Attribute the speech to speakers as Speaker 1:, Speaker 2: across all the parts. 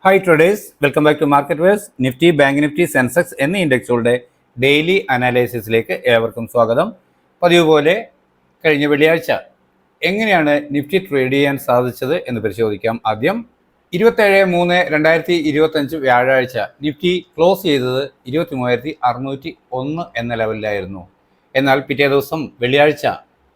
Speaker 1: Hi traders, welcome back to market verse. Nifty, bank Nifty, Sensex എന്നീ ഇൻഡെക്സുകളുടെ daily അനാലിസിസിലേക്ക് ഏവർക്കും സ്വാഗതം. പതിവ് പോലെ കഴിഞ്ഞ വെള്ളിയാഴ്ച എങ്ങനെയാണ് നിഫ്റ്റി ട്രേഡ് ചെയ്യാൻ സാധിച്ചത് എന്ന് പരിശോധിക്കാം. ആദ്യം 27/3/2025 വ്യാഴാഴ്ച നിഫ്റ്റി ക്ലോസ് ചെയ്തത് 23,601 എന്ന ലെവലിലായിരുന്നു. എന്നാൽ പിറ്റേ ദിവസം വെള്ളിയാഴ്ച,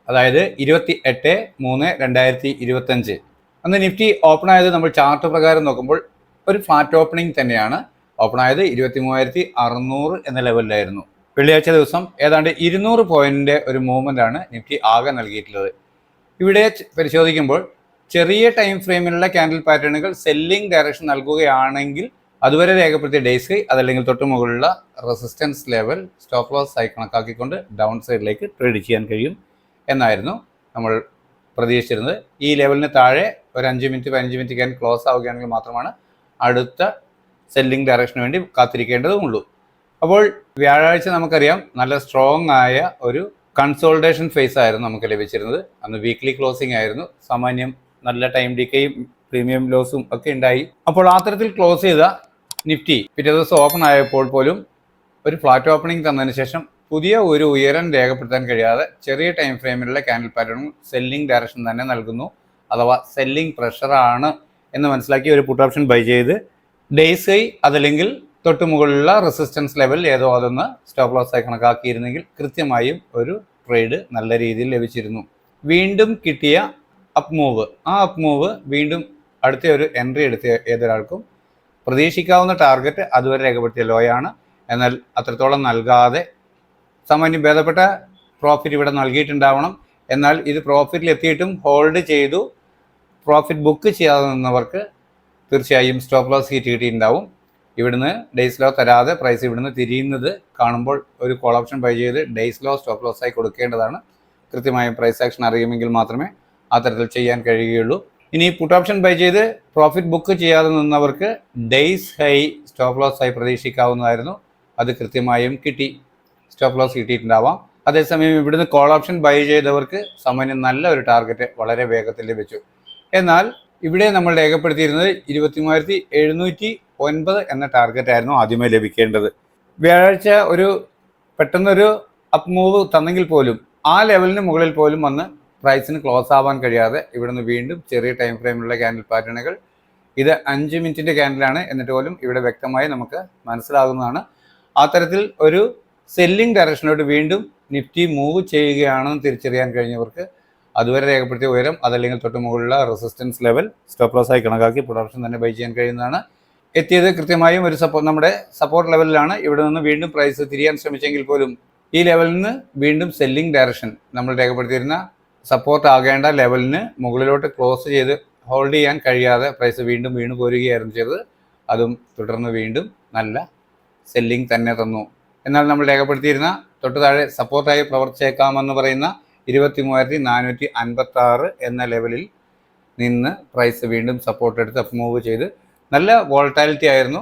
Speaker 1: അതായത് 28/3/2025 അന്ന് നിഫ്റ്റി ഓപ്പൺ ആയത് നമ്മൾ ചാർട്ട് പ്രകാരം നോക്കുമ്പോൾ ഒരു ഫ്ലാറ്റ് ഓപ്പണിംഗ് തന്നെയാണ്. ഓപ്പൺ ആയത് 23,600 എന്ന ലെവലിലായിരുന്നു. വെള്ളിയാഴ്ച ദിവസം ഏതാണ്ട് 200 പോയിന്റിന്റെ ഒരു മൂവ്മെന്റ് ആണ് നിഫ്റ്റി ആകെ നൽകിയിട്ടുള്ളത്. ഇവിടെ പരിശോധിക്കുമ്പോൾ ചെറിയ ടൈം ഫ്രെയിമിലുള്ള ക്യാൻഡിൽ പാറ്റേണുകൾ സെല്ലിംഗ് ഡയറക്ഷൻ നൽകുകയാണെങ്കിൽ അതുവരെ രേഖപ്പെടുത്തിയ ഡേയ്സ് ഹൈ അതല്ലെങ്കിൽ തൊട്ട് മുകളിലുള്ള റെസിസ്റ്റൻസ് ലെവൽ സ്റ്റോപ്പ് ലോസ് ആയി കണക്കാക്കിക്കൊണ്ട് ഡൗൺ സൈഡിലേക്ക് ട്രേഡ് ചെയ്യാൻ കഴിയും എന്നായിരുന്നു നമ്മൾ പ്രതീക്ഷിച്ചിരുന്നത്. ഈ ലെവലിന് താഴെ ഒരു 5 മിനിറ്റ് 15 മിനിറ്റ് ക്യാൻ ക്ലോസ് ആവുകയാണെങ്കിൽ മാത്രമാണ് അടുത്ത സെല്ലിംഗ് ഡയറക്ഷന് വേണ്ടി കാത്തിരിക്കേണ്ടതുള്ളൂ. അപ്പോൾ വ്യാഴാഴ്ച നമുക്കറിയാം നല്ല സ്ട്രോങ് ആയ ഒരു കൺസോൾട്ടേഷൻ ഫേസ് ആയിരുന്നു നമുക്ക് ലഭിച്ചിരുന്നത്. അന്ന് വീക്ക്ലി ക്ലോസിംഗ് ആയിരുന്നു. സാമാന്യം നല്ല ടൈം ഡിക്കേയും പ്രീമിയം ലോസും ഒക്കെ ഉണ്ടായി. അപ്പോൾ അത്തരത്തിൽ ക്ലോസ് ചെയ്ത നിഫ്റ്റി പിറ്റേ ദിവസം ഓപ്പൺ ആയപ്പോൾ പോലും ഒരു ഫ്ലാറ്റ് ഓപ്പണിംഗ് തന്നതിന് ശേഷം പുതിയ ഒരു ഉയരം രേഖപ്പെടുത്താൻ കഴിയാതെ ചെറിയ ടൈം ഫ്രെയിമിലുള്ള ക്യാൻഡിൽ പാറ്റേൺ സെല്ലിംഗ് ഡയറക്ഷൻ തന്നെ നൽകുന്നു, അഥവാ സെല്ലിംഗ് പ്രഷറാണ് എന്ന് മനസ്സിലാക്കി ഒരു പുട്ട് ഓപ്ഷൻ ബൈ ചെയ്ത് ഡേയ്സ് ഹൈ അതല്ലെങ്കിൽ തൊട്ട് മുകളിലുള്ള റെസിസ്റ്റൻസ് ലെവൽ ഏതോ അതൊന്ന് സ്റ്റോപ്പ് ലോസ് ആയി കണക്കാക്കിയിരുന്നെങ്കിൽ കൃത്യമായും ഒരു ട്രേഡ് നല്ല രീതിയിൽ ലഭിച്ചിരുന്നു. വീണ്ടും കിട്ടിയ അപ്പ് മൂവ്, ആ അപ്പ് മൂവ് വീണ്ടും അടുത്ത ഒരു എൻട്രി എടുത്ത ഏതൊരാൾക്കും പ്രതീക്ഷിക്കാവുന്ന ടാർഗറ്റ് അതുവരെ രേഖപ്പെടുത്തിയ ലോയാണ്. എന്നാൽ അത്രത്തോളം നൽകാതെ സാമാന്യം ഭേദപ്പെട്ട പ്രോഫിറ്റ് ഇവിടെ നൽകിയിട്ടുണ്ടാവണം. എന്നാൽ ഇത് പ്രോഫിറ്റിൽ എത്തിയിട്ടും ഹോൾഡ് ചെയ്തു പ്രോഫിറ്റ് ബുക്ക് ചെയ്യാതെ നിന്നവർക്ക് തീർച്ചയായും സ്റ്റോപ്പ് ലോസ് ഹീറ്റ് കിട്ടിയിട്ടുണ്ടാവും. ഇവിടുന്ന് ഡേയ്സ് ലോ തരാതെ പ്രൈസ് ഇവിടുന്ന് തിരിയുന്നത് കാണുമ്പോൾ ഒരു കോൾ ഓപ്ഷൻ ബൈ ചെയ്ത് ഡേയ്സ് ലോ സ്റ്റോപ്പ് ലോസ് ആയി കൊടുക്കേണ്ടതാണ്. കൃത്യമായും പ്രൈസ് ആക്ഷൻ അറിയുമെങ്കിൽ മാത്രമേ അത്തരത്തിൽ ചെയ്യാൻ കഴിയുകയുള്ളൂ. ഇനി പുട്ട് ഓപ്ഷൻ ബൈ ചെയ്ത് പ്രോഫിറ്റ് ബുക്ക് ചെയ്യാതെ നിന്നവർക്ക് ഡേയ്സ് ഹൈ സ്റ്റോപ്പ് ലോസ് ആയി പ്രതീക്ഷിക്കാവുന്നതായിരുന്നു. അത് കൃത്യമായും കിട്ടി, സ്റ്റോപ്പ് ലോസ് കിട്ടിയിട്ടുണ്ടാവാം. അതേസമയം ഇവിടുന്ന് കോൾ ഓപ്ഷൻ ബൈ ചെയ്തവർക്ക് സാമാന്യം നല്ല ഒരു ടാർഗറ്റ് വളരെ വേഗത്തിൽ ലഭിച്ചു. എന്നാൽ ഇവിടെ നമ്മൾ രേഖപ്പെടുത്തിയിരുന്നത് 23,709 എന്ന ടാർഗറ്റ് ആയിരുന്നു ആദ്യമേ ലഭിക്കേണ്ടത്. വ്യാഴാഴ്ച ഒരു പെട്ടെന്നൊരു അപ്പ് മൂവ് തന്നെങ്കിൽ പോലും ആ ലെവലിന് മുകളിൽ പോലും വന്ന് പ്രൈസിന് ക്ലോസ് ആവാൻ കഴിയാതെ ഇവിടുന്ന് വീണ്ടും ചെറിയ ടൈം ഫ്രെയിമിലുള്ള ക്യാൻഡിൽ പാറ്റേണുകൾ, ഇത് 5 മിനിറ്റിൻ്റെ ക്യാൻഡിലാണ് എന്നിട്ട് പോലും ഇവിടെ വ്യക്തമായി നമുക്ക് മനസ്സിലാകുന്നതാണ്. ആ തരത്തിൽ ഒരു സെല്ലിംഗ് ഡയറക്ഷനോട് വീണ്ടും നിഫ്റ്റി മൂവ് ചെയ്യുകയാണെന്ന് തിരിച്ചറിയാൻ കഴിഞ്ഞവർക്ക് അതുവരെ രേഖപ്പെടുത്തിയ ഉയരം അതല്ലെങ്കിൽ തൊട്ട് മുകളിലുള്ള റെസിസ്റ്റൻസ് ലെവൽ സ്റ്റോപ്പ് ലോസ് ആയി കണക്കാക്കി പ്രൊഡക്ഷൻ തന്നെ ബൈ ചെയ്യാൻ കഴിയുന്നതാണ്. എത്തിയത് കൃത്യമായും ഒരു നമ്മുടെ സപ്പോർട്ട് ലെവലിലാണ്. ഇവിടെ നിന്ന് വീണ്ടും പ്രൈസ് തിരിയാൻ ശ്രമിച്ചെങ്കിൽ പോലും ഈ ലെവലിൽ നിന്ന് വീണ്ടും സെല്ലിംഗ് ഡയറക്ഷൻ നമ്മൾ രേഖപ്പെടുത്തിയിരുന്ന സപ്പോർട്ട് ആകേണ്ട ലെവലിന് മുകളിലോട്ട് ക്ലോസ് ചെയ്ത് ഹോൾഡ് ചെയ്യാൻ കഴിയാതെ പ്രൈസ് വീണ്ടും വീണ് പോരുകയായിരുന്നു ചെയ്തത്. അതും തുടർന്ന് വീണ്ടും നല്ല സെല്ലിംഗ് തന്നെ തന്നു. എന്നാൽ നമ്മൾ രേഖപ്പെടുത്തിയിരുന്ന തൊട്ട് താഴെ സപ്പോർട്ടായി പ്രവർത്തിച്ചേക്കാമെന്ന് പറയുന്ന 23,456 എന്ന ലെവലിൽ നിന്ന് പ്രൈസ് വീണ്ടും സപ്പോർട്ട് എടുത്ത് അപ്പ് മൂവ് ചെയ്ത് നല്ല വോളറ്റാലിറ്റി ആയിരുന്നു.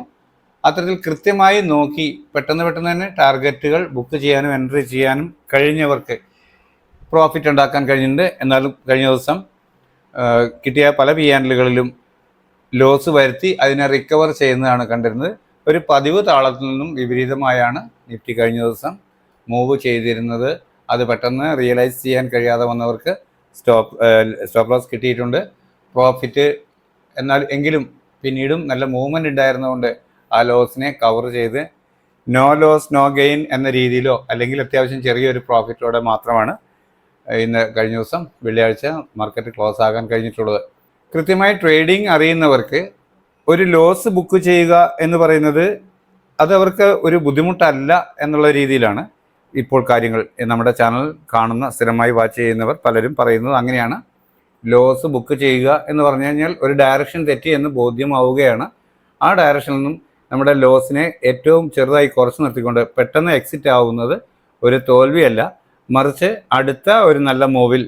Speaker 1: അത്തരത്തിൽ കൃത്യമായി നോക്കി പെട്ടെന്ന് തന്നെ ടാർഗറ്റുകൾ ബുക്ക് ചെയ്യാനും എൻട്രി ചെയ്യാനും കഴിഞ്ഞവർക്ക് പ്രോഫിറ്റ് ഉണ്ടാക്കാൻ കഴിഞ്ഞിട്ടുണ്ട്. എന്നാലും കഴിഞ്ഞ ദിവസം കിട്ടിയ പല പിയാൻഡലുകളിലും ലോസ് വരുത്തി അതിനെ റിക്കവർ ചെയ്യുന്നതാണ് കണ്ടിരുന്നത്. ഒരു പതിവ് താളത്തിൽ നിന്നും വിപരീതമായാണ് നിഫ്റ്റി കഴിഞ്ഞ ദിവസം മൂവ് ചെയ്തിരുന്നത്. അത് പെട്ടെന്ന് റിയലൈസ് ചെയ്യാൻ കഴിയാതെ വന്നവർക്ക് സ്റ്റോപ്പ് ലോസ് കിട്ടിയിട്ടുണ്ട്. പ്രോഫിറ്റ് എന്നാൽ എങ്കിലും പിന്നീടും നല്ല മൂവ്മെൻറ്റ് ഉണ്ടായിരുന്നതുകൊണ്ട് ആ ലോസിനെ കവർ ചെയ്ത് നോ ലോസ് നോ ഗെയിൻ എന്ന രീതിയിലോ അല്ലെങ്കിൽ അത്യാവശ്യം ചെറിയൊരു പ്രോഫിറ്റോടെ മാത്രമാണ് ഇന്ന് കഴിഞ്ഞ ദിവസം വെള്ളിയാഴ്ച മാർക്കറ്റ് ക്ലോസ് ആകാൻ കഴിഞ്ഞിട്ടുള്ളത്. കൃത്യമായി ട്രേഡിംഗ് അറിയുന്നവർക്ക് ഒരു ലോസ് ബുക്ക് ചെയ്യുക എന്ന് പറയുന്നത് അത് അവർക്ക് ഒരു ബുദ്ധിമുട്ടല്ല എന്നുള്ള രീതിയിലാണ് ഇപ്പോൾ കാര്യങ്ങൾ നമ്മുടെ ചാനൽ കാണുന്ന സ്ഥിരമായി വാച്ച് ചെയ്യുന്നവർ പലരും പറയുന്നത് അങ്ങനെയാണ്. ലോസ് ബുക്ക് ചെയ്യുക എന്ന് പറഞ്ഞു കഴിഞ്ഞാൽ ഒരു ഡയറക്ഷൻ തെറ്റി എന്ന് ബോധ്യമാവുകയാണ്. ആ ഡയറക്ഷനിൽ നിന്നും നമ്മുടെ ലോസിനെ ഏറ്റവും ചെറുതായി കുറച്ച് നിർത്തിക്കൊണ്ട് പെട്ടെന്ന് എക്സിറ്റ് ആവുന്നത് ഒരു തോൽവിയല്ല, മറിച്ച് അടുത്ത ഒരു നല്ല മൂവിൽ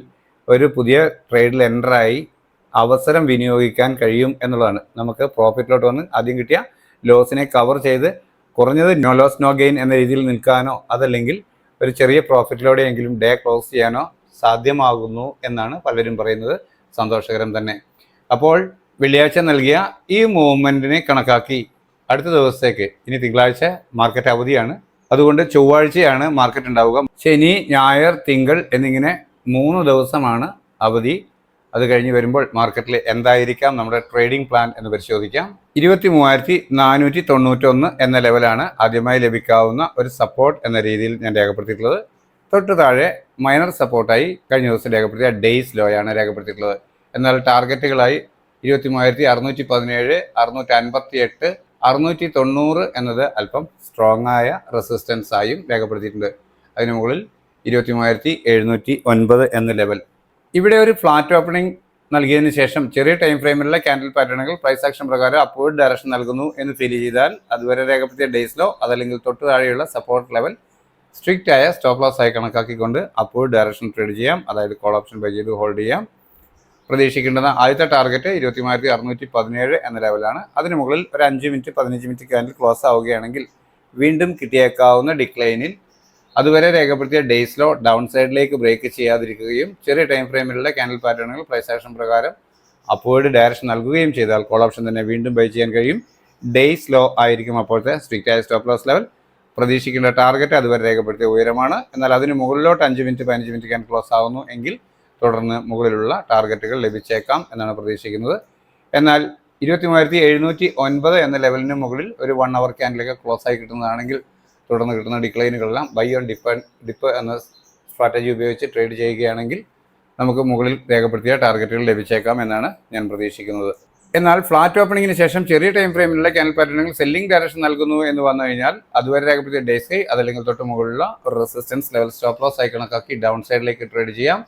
Speaker 1: ഒരു പുതിയ ട്രേഡിൽ എൻ്ററായി അവസരം വിനിയോഗിക്കാൻ കഴിയും എന്നുള്ളതാണ്. നമുക്ക് പ്രോഫിറ്റിലോട്ട് വന്ന് ആദ്യം കിട്ടിയ ലോസിനെ കവർ ചെയ്ത് കുറഞ്ഞത് നോ ലോസ് നോ ഗെയിൻ എന്ന രീതിയിൽ നിൽക്കാനോ അതല്ലെങ്കിൽ ഒരു ചെറിയ പ്രോഫിറ്റിലൂടെയെങ്കിലും ഡേ ക്ലോസ് ചെയ്യാനോ സാധ്യമാകുന്നു എന്നാണ് പലരും പറയുന്നത്. സന്തോഷകരം തന്നെ. അപ്പോൾ വെള്ളിയാഴ്ച നൽകിയ ഈ മൂവ്മെൻറ്റിനെ കണക്കാക്കി അടുത്ത ദിവസത്തേക്ക് ഇനി തിങ്കളാഴ്ച മാർക്കറ്റ് അവധിയാണ്, അതുകൊണ്ട് ചൊവ്വാഴ്ചയാണ് മാർക്കറ്റ് ഉണ്ടാവുക. ശനി, ഞായർ, തിങ്കൾ എന്നിങ്ങനെ 3 ദിവസമാണ് അവധി. അത് കഴിഞ്ഞ് വരുമ്പോൾ മാർക്കറ്റിൽ എന്തായിരിക്കാം നമ്മുടെ ട്രേഡിംഗ് പ്ലാൻ എന്ന് പരിശോധിക്കാം. 23,491 എന്ന ലെവലാണ് ആദ്യമായി ലഭിക്കാവുന്ന ഒരു സപ്പോർട്ട് എന്ന രീതിയിൽ ഞാൻ രേഖപ്പെടുത്തിയിട്ടുള്ളത്. തൊട്ട് താഴെ മൈനർ സപ്പോർട്ടായി കഴിഞ്ഞ ദിവസം രേഖപ്പെടുത്തിയ ഡേയ്സ് ലോയാണ് രേഖപ്പെടുത്തിയിട്ടുള്ളത്. എന്നാൽ ടാർഗറ്റുകളായി 23,617, 658, 690 എന്നത് അല്പം സ്ട്രോങ് ആയ റെസിസ്റ്റൻസ് ആയും രേഖപ്പെടുത്തിയിട്ടുണ്ട്. അതിന് മുകളിൽ 23,709 എന്ന ലെവൽ. ഇവിടെ ഒരു ഫ്ലാറ്റ് ഓപ്പണിംഗ് നൽകിയതിന് ശേഷം ചെറിയ ടൈം ഫ്രെയിമിലുള്ള ക്യാൻഡിൽ പാറ്റേണുകൾ പ്രൈസ് ആക്ഷൻ പ്രകാരം അപ്വേർഡ് ഡയറക്ഷൻ നൽകുന്നു എന്ന് ഫീൽ ചെയ്താൽ അതുവരെ രേഖപ്പെടുത്തിയ ഡേയ്സ് ലോ അതല്ലെങ്കിൽ തൊട്ട് താഴെയുള്ള സപ്പോർട്ട് ലെവൽ സ്ട്രിക്റ്റ് ആയ സ്റ്റോപ്പ് ലോസ് ആയി കണക്കാക്കിക്കൊണ്ട് അപ്വേർഡ് ഡയറക്ഷൻ ട്രേഡ് ചെയ്യാം. അതായത് കോൾ ഓപ്ഷൻ ബൈ ചെയ്ത് ഹോൾഡ് ചെയ്യാം. പ്രതീക്ഷിക്കേണ്ടുന്ന ആദ്യത്തെ ടാർഗറ്റ് 23,617 എന്ന ലെവലാണ്. അതിന് മുകളിൽ ഒരു 5 മിനിറ്റ് 15 മിനിറ്റ് ക്യാൻഡിൽ ക്ലോസ് ആവുകയാണെങ്കിൽ വീണ്ടും കിട്ടിയേക്കാവുന്ന ഡിക്ലൈനിൽ അതുവരെ രേഖപ്പെടുത്തിയ ഡേയ്സ് ലോ ഡൗൺ സൈഡിലേക്ക് ബ്രേക്ക് ചെയ്യാതിരിക്കുകയും ചെറിയ ടൈം ഫ്രെയിമിലുള്ള ക്യാൻഡിൽ പാറ്റേണുകൾ പ്രൈസ് ആക്ഷൻ പ്രകാരം അപ്വേർഡ് ഡയറക്ഷൻ നൽകുകയും ചെയ്താൽ കോൾ ഓപ്ഷൻ തന്നെ വീണ്ടും ബൈ ചെയ്യാൻ കഴിയും. ഡേയ്സ് ലോ ആയിരിക്കും അപ്പോഴത്തെ സ്ട്രിക്റ്റ് ആയ സ്റ്റോപ്പ് ലോസ് ലെവൽ. പ്രതീക്ഷിക്കേണ്ട ടാർഗറ്റ് അതുവരെ രേഖപ്പെടുത്തിയ ഉയരമാണ്. എന്നാൽ അതിന് മുകളിലോട്ട് 5 മിനിറ്റ് 15 മിനിറ്റ് ക്യാൻഡിൽ ക്ലോസ് ആവുന്നു എങ്കിൽ തുടർന്ന് മുകളിലുള്ള ടാർഗറ്റുകൾ ലഭിച്ചേക്കാം എന്നാണ് പ്രതീക്ഷിക്കുന്നത്. എന്നാൽ 23,709 എന്ന ലെവലിന് മുകളിൽ ഒരു 1 അവർ ക്യാൻഡിലൊക്കെ ക്ലോസ് ആയി കിട്ടുന്നതാണെങ്കിൽ തുടർന്ന് കിട്ടുന്ന ഡിക്ലൈനുകളെല്ലാം ബൈ ഓൺ ഡിപ്പ് എന്ന സ്ട്രാറ്റജി ഉപയോഗിച്ച് ട്രേഡ് ചെയ്യുകയാണെങ്കിൽ നമുക്ക് മുകളിൽ രേഖപ്പെടുത്തിയ ടാർഗറ്റുകൾ ലഭിച്ചേക്കാം എന്നാണ് ഞാൻ പ്രതീക്ഷിക്കുന്നത്. എന്നാൽ ഫ്ലാറ്റ് ഓപ്പണിങ്ങിന് ശേഷം ചെറിയ ടൈം ഫ്രെയിമിലുള്ള ക്യാൻഡിൽ പാറ്റേണുകൾ സെല്ലിംഗ് ഡയറക്ഷൻ നൽകുന്നു എന്ന് വന്നു കഴിഞ്ഞാൽ അതുവരെ രേഖപ്പെടുത്തിയ ഡേയ്സ് ഹൈ അതല്ലെങ്കിൽ തൊട്ട് മുകളിലുള്ള റെസിസ്റ്റൻസ് ലെവൽ സ്റ്റോപ്പ് ലോസ് ആയി കണക്കാക്കി ഡൗൺ സൈഡിലേക്ക് ട്രേഡ് ചെയ്യാം.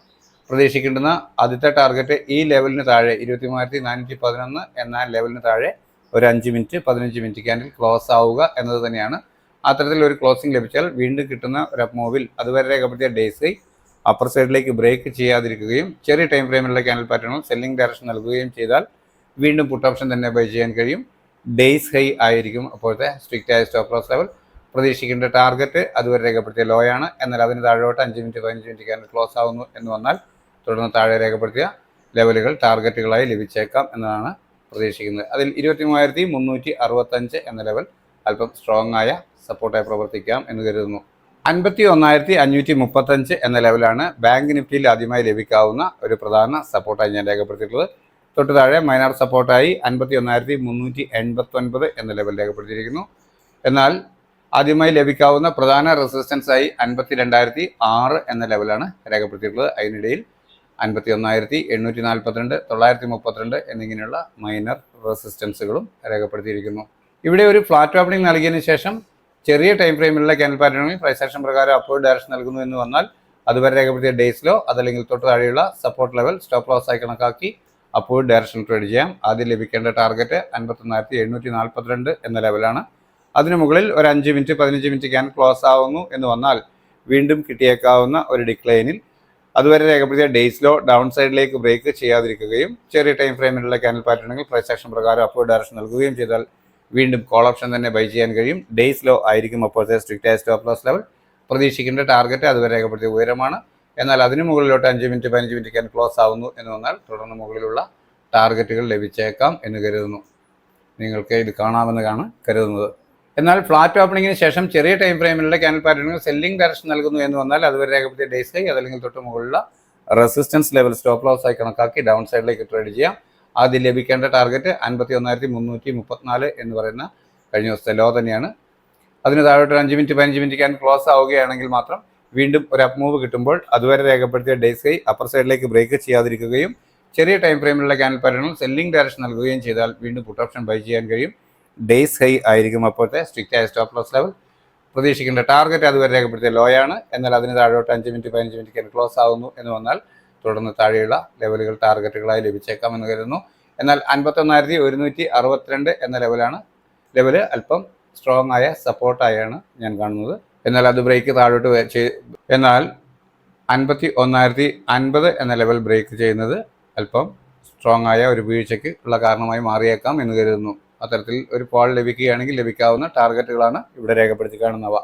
Speaker 1: പ്രതീക്ഷിക്കേണ്ടുന്ന ആദ്യത്തെ ടാർഗറ്റ് ഈ ലെവലിന് താഴെ 23,411 എന്ന ലെവലിന് താഴെ ഒരു 5 മിനിറ്റ് 15 മിനിറ്റ് ക്യാൻഡിൽ ക്ലോസ് ആവുക എന്നത് തന്നെയാണ്. അത്തരത്തിൽ ഒരു ക്ലോസിംഗ് ലഭിച്ചാൽ വീണ്ടും കിട്ടുന്ന ഒരു അപ്പ് മൂവിൽ അതുവരെ രേഖപ്പെടുത്തിയ ഡേയ്സ് ഹൈ അപ്പർ സൈഡിലേക്ക് ബ്രേക്ക് ചെയ്യാതിരിക്കുകയും ചെറിയ ടൈം ഫ്രെയിമിലുള്ള ക്യാൻഡിൽ പാറ്റേണുകൾ സെല്ലിംഗ് ഡയറക്ഷൻ നൽകുകയും ചെയ്താൽ വീണ്ടും പുട്ട് ഓപ്ഷൻ തന്നെ ബൈ ചെയ്യാൻ കഴിയും. ഡേയ്സ് ഹൈ ആയിരിക്കും അപ്പോഴത്തെ സ്ട്രിക്റ്റ് ആയ സ്റ്റോപ്പ് ലോസ് ലെവൽ. പ്രതീക്ഷിക്കേണ്ട ടാർഗറ്റ് അതുവരെ രേഖപ്പെടുത്തിയ ലോ ആണ്. എന്നാൽ അതിന് താഴോട്ട് 5 മിനിറ്റ് 15 മിനിറ്റ് ക്യാൻഡിൽ ക്ലോസ് ആവുന്നു എന്ന് വന്നാൽ തുടർന്ന് താഴെ രേഖപ്പെടുത്തിയ ലെവലുകൾ ടാർഗറ്റുകളായി ലഭിച്ചേക്കാം എന്നതാണ് പ്രതീക്ഷിക്കുന്നത്. അതിൽ 23,365 എന്ന ലെവൽ അല്പം സ്ട്രോങ് ആയ സപ്പോർട്ടായി പ്രവർത്തിക്കാം എന്ന് കരുതുന്നു. 51,535 എന്ന ലെവലാണ് ബാങ്ക് നിഫ്റ്റിയിൽ ആദ്യമായി ലഭിക്കാവുന്ന ഒരു പ്രധാന സപ്പോർട്ടായി ഞാൻ രേഖപ്പെടുത്തിയിട്ടുള്ളത്. തൊട്ട് താഴെ മൈനർ സപ്പോർട്ടായി 51,389 എന്ന ലെവൽ രേഖപ്പെടുത്തിയിരിക്കുന്നു. എന്നാൽ ആദ്യമായി ലഭിക്കാവുന്ന പ്രധാന റെസിസ്റ്റൻസായി 52,006 എന്ന ലെവലാണ് രേഖപ്പെടുത്തിയിട്ടുള്ളത്. അതിനിടയിൽ 51,842, 932 എന്നിങ്ങനെയുള്ള മൈനർ റെസിസ്റ്റൻസുകളും രേഖപ്പെടുത്തിയിരിക്കുന്നു. ഇവിടെ ഒരു ഫ്ലാറ്റ് ഓപ്പണിംഗ് നൽകിയതിനു ശേഷം ചെറിയ ടൈം ഫ്രെയിമിലുള്ള ക്യാൻഡിൽ പാറ്റേണുകളിൽ പ്രൈസ് ആക്ഷൻ പ്രകാരം അപ്വേർഡ് ഡയറക്ഷൻ നൽകുന്നു എന്ന് വന്നാൽ അതുവരെ രേഖപ്പെടുത്തിയ ഡേയ്സ് ലോ അതല്ലെങ്കിൽ തൊട്ട് താഴെയുള്ള സപ്പോർട്ട് ലെവൽ സ്റ്റോപ്പ് ലോസ് ആയി കണക്കാക്കി അപ്വേർഡ് ഡയറക്ഷൻ ട്രേഡ് ചെയ്യാം. ആദ്യം ലഭിക്കേണ്ട ടാർഗറ്റ് 51,742 എന്ന ലെവലാണ്. അതിനു മുകളിൽ ഒരു 5 മിനിറ്റ് 15 മിനിറ്റ് ക്യാൻഡിൽ ക്ലോസ് ആവുന്നു എന്ന് വന്നാൽ വീണ്ടും കിട്ടിയേക്കാവുന്ന ഒരു ഡിക്ലൈനിൽ അതുവരെ രേഖപ്പെടുത്തിയ ഡേയ്സ് ലോ ഡൗൺ സൈഡിലേക്ക് ബ്രേക്ക് ചെയ്യാതിരിക്കുകയും ചെറിയ ടൈം ഫ്രെയിമിലുള്ള ക്യാൻഡിൽ പാറ്റേണുകൾ പ്രൈസ് ആക്ഷൻ പ്രകാരം അപ്വേർഡ് ഡയറക്ഷൻ നൽകുകയും ചെയ്താൽ വീണ്ടും കോൾ ഓപ്ഷൻ തന്നെ ബൈ ചെയ്യാൻ കഴിയും. ഡേയ്സ് ലോ ആയിരിക്കും അപ്പോഴത്തെ സ്ട്രിക്റ്റ് ആയ സ്റ്റോപ്പ് ലോസ് ലെവൽ. പ്രതീക്ഷിക്കേണ്ട ടാർഗറ്റ് അതുവരെ രേഖപ്പെടുത്തിയ ഉയരമാണ്. എന്നാൽ അതിന് മുകളിലോട്ട് 5 മിനിറ്റ് 15 മിനിറ്റ് ക്യാൻഡിൽ ക്ലോസ് ആവുന്നു എന്ന് വന്നാൽ തുടർന്ന് മുകളിലുള്ള ടാർഗറ്റുകൾ ലഭിച്ചേക്കാം എന്ന് കരുതുന്നു. നിങ്ങൾക്ക് ഇത് കാണാമെന്നാണ് കരുതുന്നത്. എന്നാൽ ഫ്ലാറ്റ് ഓപ്പണിങ്ങിന് ശേഷം ചെറിയ ടൈം ഫ്രെയിമിലുള്ള ക്യാൻഡിൽ പാറ്റേണുകൾ സെല്ലിംഗ് ഡയറക്ഷൻ നൽകുന്നു എന്ന് വന്നാൽ അതുവരെ രേഖപ്പെടുത്തിയ ഡേയ്സ് ഹൈ അതല്ലെങ്കിൽ തൊട്ട് മുകളിലുള്ള റെസിസ്റ്റൻസ് ലെവൽ സ്റ്റോപ്പ് ലോസ് ആയി കണക്കാക്കി ഡൗൺ സൈഡിലേക്ക് ട്രേഡ് ചെയ്യാം. ആദ്യം ലഭിക്കേണ്ട ടാർഗറ്റ് 51,334 എന്ന് പറയുന്ന കഴിഞ്ഞ ദിവസത്തെ ലോ തന്നെയാണ്. അതിന് താഴോട്ട് 5 മിനിറ്റ് 15 മിനിറ്റ് ക്യാൻഡിൽ ക്ലോസ് ആവുകയാണെങ്കിൽ മാത്രം വീണ്ടും ഒരു അപ്പ് മൂവ് കിട്ടുമ്പോൾ അതുവരെ രേഖപ്പെടുത്തിയ ഡേയ്സ് ഹൈ അപ്പർ സൈഡിലേക്ക് ബ്രേക്ക് ചെയ്യാതിരിക്കുകയും ചെറിയ ടൈം ഫ്രെയിമിലുള്ള ക്യാൻഡിൽ പാറ്റേണുകൾ സെല്ലിംഗ് ഡയറക്ഷൻ നൽകുകയും ചെയ്താൽ വീണ്ടും പുട്ട് ഓപ്ഷൻ ബൈ ചെയ്യാൻ കഴിയും. ഡേയ്സ് ഹൈ ആയിരിക്കും അപ്പോഴത്തെ സ്ട്രിക്റ്റ് ആയ സ്റ്റോപ്പ് ലോസ് ലെവൽ. പ്രതീക്ഷിക്കേണ്ട ടാർഗറ്റ് അതുവരെ രേഖപ്പെടുത്തിയ ലോ ആണ്. എന്നാൽ അതിന് താഴോട്ട് 5 മിനിറ്റ് 15 മിനിറ്റ് ക്യാൻഡിൽ ക്ലോസ് ആവുന്നു എന്ന് വന്നാൽ തുടർന്ന് താഴെയുള്ള ലെവലുകൾ ടാർഗറ്റുകളായി ലഭിച്ചേക്കാം എന്ന് കരുതുന്നു. എന്നാൽ 51,162 എന്ന ലെവലാണ്. ലെവല് അല്പം സ്ട്രോങ് ആയ സപ്പോർട്ടായാണ് ഞാൻ കാണുന്നത്. എന്നാൽ അത് ബ്രേക്ക് താഴോട്ട് എന്നാൽ 51,050 എന്ന ലെവൽ ബ്രേക്ക് ചെയ്യുന്നത് അല്പം സ്ട്രോങ് ആയ ഒരു വീഴ്ചയ്ക്ക് ഉള്ള കാരണമായി മാറിയേക്കാം എന്ന് കരുതുന്നു. അത്തരത്തിൽ ഒരു പോൾ ലഭിക്കുകയാണെങ്കിൽ ലഭിക്കാവുന്ന ടാർഗറ്റുകളാണ് ഇവിടെ രേഖപ്പെടുത്തി കാണുന്നവ.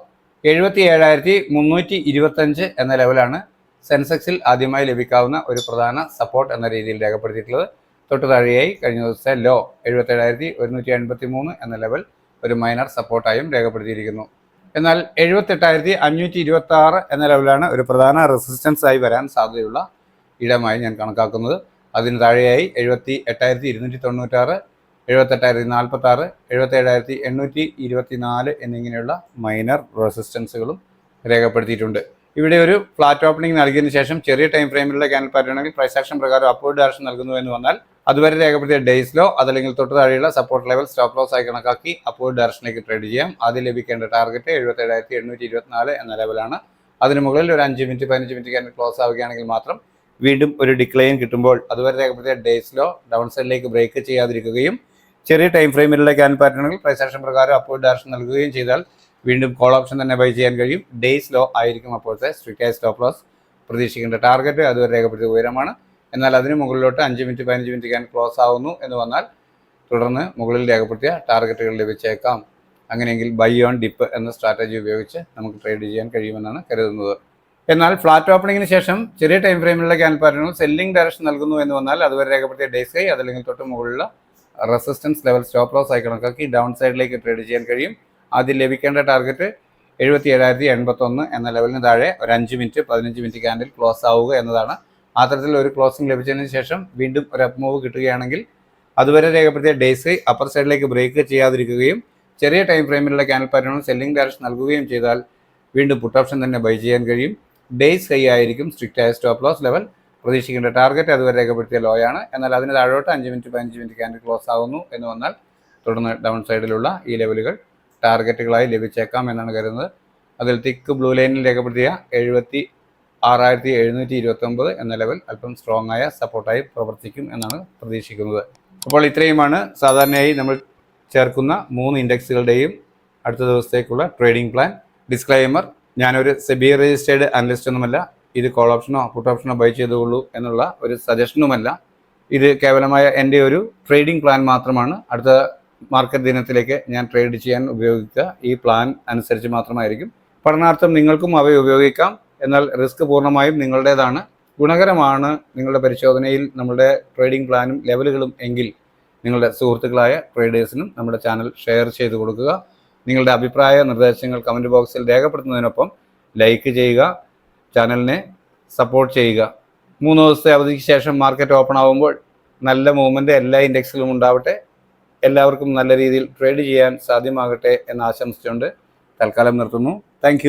Speaker 1: 77,325 എന്ന ലെവലാണ് സെൻസെക്സിൽ ആദ്യമായി ലഭിക്കാവുന്ന ഒരു പ്രധാന സപ്പോർട്ട് എന്ന രീതിയിൽ രേഖപ്പെടുത്തിയിട്ടുള്ളത്. തൊട്ട് താഴെയായി കഴിഞ്ഞ ദിവസത്തെ ലോ 77,183 എന്ന ലെവൽ ഒരു മൈനർ സപ്പോർട്ടായും രേഖപ്പെടുത്തിയിരിക്കുന്നു. എന്നാൽ 78,526 എന്ന ലെവലാണ് ഒരു പ്രധാന റെസിസ്റ്റൻസ് ആയി വരാൻ സാധ്യതയുള്ള ഇടമായി ഞാൻ കണക്കാക്കുന്നത്. അതിന് താഴെയായി 78,296, 78,046, 77,824 എന്നിങ്ങനെയുള്ള മൈനർ റെസിസ്റ്റൻസുകളും രേഖപ്പെടുത്തിയിട്ടുണ്ട്. ഇവിടെ ഒരു ഫ്ലാറ്റ് ഓപ്പണിംഗ് നൽകിയതിനു ശേഷം ചെറിയ ടൈം ഫ്രെയിമിലുള്ള ക്യാൻഡിൽ പാറ്റേണുകളിൽ പ്രൈസ് ആക്ഷൻ പ്രകാരം അപ്വേർഡ് ഡയറക്ഷൻ നൽകുന്നു എന്ന് വന്നാൽ അതുവരെ രേഖപ്പെടുത്തിയ ഡേയ്സ് ലോ അതല്ലെങ്കിൽ തൊട്ട് താഴെയുള്ള സപ്പോർട്ട് ലെവൽ സ്റ്റോപ്പ് ലോസ് ആയി കണക്കാക്കി അപ്വേർഡ് ഡയറക്ഷനിലേക്ക് ട്രേഡ് ചെയ്യാം. ആദ്യം ലഭിക്കേണ്ട ടാർഗറ്റ് 77,824 എന്ന ലെവലാണ്. അതിന് മുകളിൽ ഒരു 5 മിനിറ്റ് 15 മിനിറ്റ് ക്യാൻഡിൽ ക്ലോസ് ആവുകയാണെങ്കിൽ മാത്രം വീണ്ടും ഒരു ഡിക്ലൈൻ കിട്ടുമ്പോൾ അതുവരെ രേഖപ്പെടുത്തിയ ഡേയ്സ് ലോ ഡൗൺ സൈഡിലേക്ക് ബ്രേക്ക് ചെയ്യാതിരിക്കുകയും ചെറിയ ടൈം ഫ്രെയിമിലുള്ള ക്യാൻഡിൽ പാറ്റേണുകൾ പ്രൈസ് ആക്ഷൻ പ്രകാരം അപ്വേർഡ് ഡയറക്ഷൻ നൽകുകയും ചെയ്താൽ വീണ്ടും കോൾ ഓപ്ഷൻ തന്നെ ബൈ ചെയ്യാൻ കഴിയും. ഡേയ്സ് ലോ ആയിരിക്കും അപ്പോഴത്തെ സ്ട്രിക്റ്റ് സ്റ്റോപ്പ് ലോസ്. പ്രതീക്ഷിക്കേണ്ട ടാർഗറ്റ് അതുവരെ രേഖപ്പെടുത്തിയ ഉയരമാണ്. എന്നാൽ അതിന് മുകളിലോട്ട് 5 മിനിറ്റ് 15 മിനിറ്റ് ക്യാൻഡിൽ ക്ലോസ് ആവുന്നു എന്ന് വന്നാൽ തുടർന്ന് മുകളിൽ രേഖപ്പെടുത്തിയ ടാർഗറ്റുകൾ ലഭിച്ചേക്കാം. അങ്ങനെയെങ്കിൽ ബൈ ഓൺ ഡിപ്പ് എന്ന സ്ട്രാറ്റജി ഉപയോഗിച്ച് നമുക്ക് ട്രേഡ് ചെയ്യാൻ കഴിയുമെന്നാണ് കരുതുന്നത്. എന്നാൽ ഫ്ലാറ്റ് ഓപ്പണിങ്ങിന് ശേഷം ചെറിയ ടൈം ഫ്രെയിമിലുള്ള ക്യാൻഡിൽ പാറ്റേണുകൾ സെല്ലിംഗ് ഡയറക്ഷൻ നൽകുന്നു എന്ന് വന്നാൽ അതുവരെ രേഖപ്പെടുത്തിയ ഡേയ്സ് ഹൈ അതല്ലെങ്കിൽ തൊട്ട് മുകളിലുള്ള റെസിസ്റ്റൻസ് ലെവൽ സ്റ്റോപ്പ് ലോസ് ആയി കണക്കാക്കി ഡൗൺ സൈഡിലേക്ക് ട്രേഡ് ചെയ്യാൻ കഴിയും. ആദ്യം ലഭിക്കേണ്ട ടാർഗറ്റ് 77,081 എന്ന ലെവലിന് താഴെ ഒരു 5 മിനിറ്റ് 15 മിനിറ്റ് ക്യാൻഡിൽ ക്ലോസ് ആവുക എന്നതാണ്. ആ തരത്തിൽ ഒരു ക്ലോസിംഗ് ലഭിച്ചതിന് ശേഷം വീണ്ടും ഒരു അപ്പ് മൂവ് കിട്ടുകയാണെങ്കിൽ അതുവരെ രേഖപ്പെടുത്തിയ ഡേയ്സ് ഹൈ അപ്പർ സൈഡിലേക്ക് ബ്രേക്ക് ചെയ്യാതിരിക്കുകയും ചെറിയ ടൈം ഫ്രെയിമിലുള്ള ക്യാൻഡിൽ പാറ്റേണുകൾ സെല്ലിംഗ് ഡയറക്ഷൻ നൽകുകയും ചെയ്താൽ വീണ്ടും പുട്ട് ഓപ്ഷൻ തന്നെ ബൈ ചെയ്യാൻ കഴിയും. ഡേയ്സ് ഹൈ ആയിരിക്കും സ്ട്രിക്റ്റ് ആയ സ്റ്റോപ്പ് ലോസ് ലെവൽ. പ്രതീക്ഷിക്കേണ്ട ടാർഗറ്റ് അതുവരെ രേഖപ്പെടുത്തിയ ലോ ആണ്. എന്നാൽ അതിന് താഴോട്ട് 5 മിനിറ്റ് 15 മിനിറ്റ് ക്യാൻഡിൽ ക്ലോസ് ആകുന്നു എന്ന് വന്നാൽ തുടർന്ന് ഡൗൺ സൈഡിലുള്ള ഈ ലെവലുകൾ ടാർഗറ്റുകളായി ലഭിച്ചേക്കാം എന്നാണ് കരുതുന്നത്. അതിൽ തിക്ക് ബ്ലൂ ലൈനിൽ രേഖപ്പെടുത്തിയ 76,729 എന്ന ലെവൽ അല്പം സ്ട്രോങ് ആയ സപ്പോർട്ടായി പ്രവർത്തിക്കും എന്നാണ് പ്രതീക്ഷിക്കുന്നത്. അപ്പോൾ ഇത്രയുമാണ് സാധാരണയായി നമ്മൾ ചേർക്കുന്ന 3 ഇൻഡെക്സുകളുടെയും അടുത്ത ദിവസത്തേക്കുള്ള ട്രേഡിംഗ് പ്ലാൻ. ഡിസ്ക്ലൈമർ: ഞാനൊരു സെബി രജിസ്റ്റേർഡ് അനലിസ്റ്റ് ഒന്നുമല്ല. ഇത് കോൾ ഓപ്ഷനോ പുട്ട് ഓപ്ഷനോ ബൈ ചെയ്തുകൊള്ളൂ എന്നുള്ള ഒരു സജഷനുമല്ല. ഇത് കേവലമായ എൻ്റെ ഒരു ട്രേഡിംഗ് പ്ലാൻ മാത്രമാണ്. അടുത്ത മാർക്കറ്റ് ദിനത്തിലേക്ക് ഞാൻ ട്രേഡ് ചെയ്യാൻ ഉപയോഗിക്കുക ഈ പ്ലാൻ അനുസരിച്ച് മാത്രമായിരിക്കും. പഠനാർത്ഥം നിങ്ങൾക്കും അവയെ ഉപയോഗിക്കാം. എന്നാൽ റിസ്ക് പൂർണ്ണമായും നിങ്ങളുടേതാണ്. ഗുണകരമാണ് നിങ്ങളുടെ പരിശോധനയിൽ നമ്മുടെ ട്രേഡിംഗ് പ്ലാനും ലെവലുകളും എങ്കിൽ നിങ്ങളുടെ സുഹൃത്തുക്കളായ ട്രേഡേഴ്സിനും നമ്മുടെ ചാനൽ ഷെയർ ചെയ്ത് കൊടുക്കുക. നിങ്ങളുടെ അഭിപ്രായ നിർദ്ദേശങ്ങൾ കമൻറ്റ് ബോക്സിൽ രേഖപ്പെടുത്തുന്നതിനൊപ്പം ലൈക്ക് ചെയ്യുക, ചാനലിനെ സപ്പോർട്ട് ചെയ്യുക. 3 ദിവസത്തെ അവധിക്ക് ശേഷം മാർക്കറ്റ് ഓപ്പൺ ആകുമ്പോൾ നല്ല മൂവ്മെൻറ്റ് എല്ലാ ഇൻഡെക്സിലും ഉണ്ടാവട്ടെ. എല്ലാവർക്കും നല്ല രീതിയിൽ ട്രേഡ് ചെയ്യാൻ സാധ്യമാകട്ടെ എന്ന് ആശംസിച്ചുകൊണ്ട് തൽക്കാലം നിർത്തുന്നു. താങ്ക്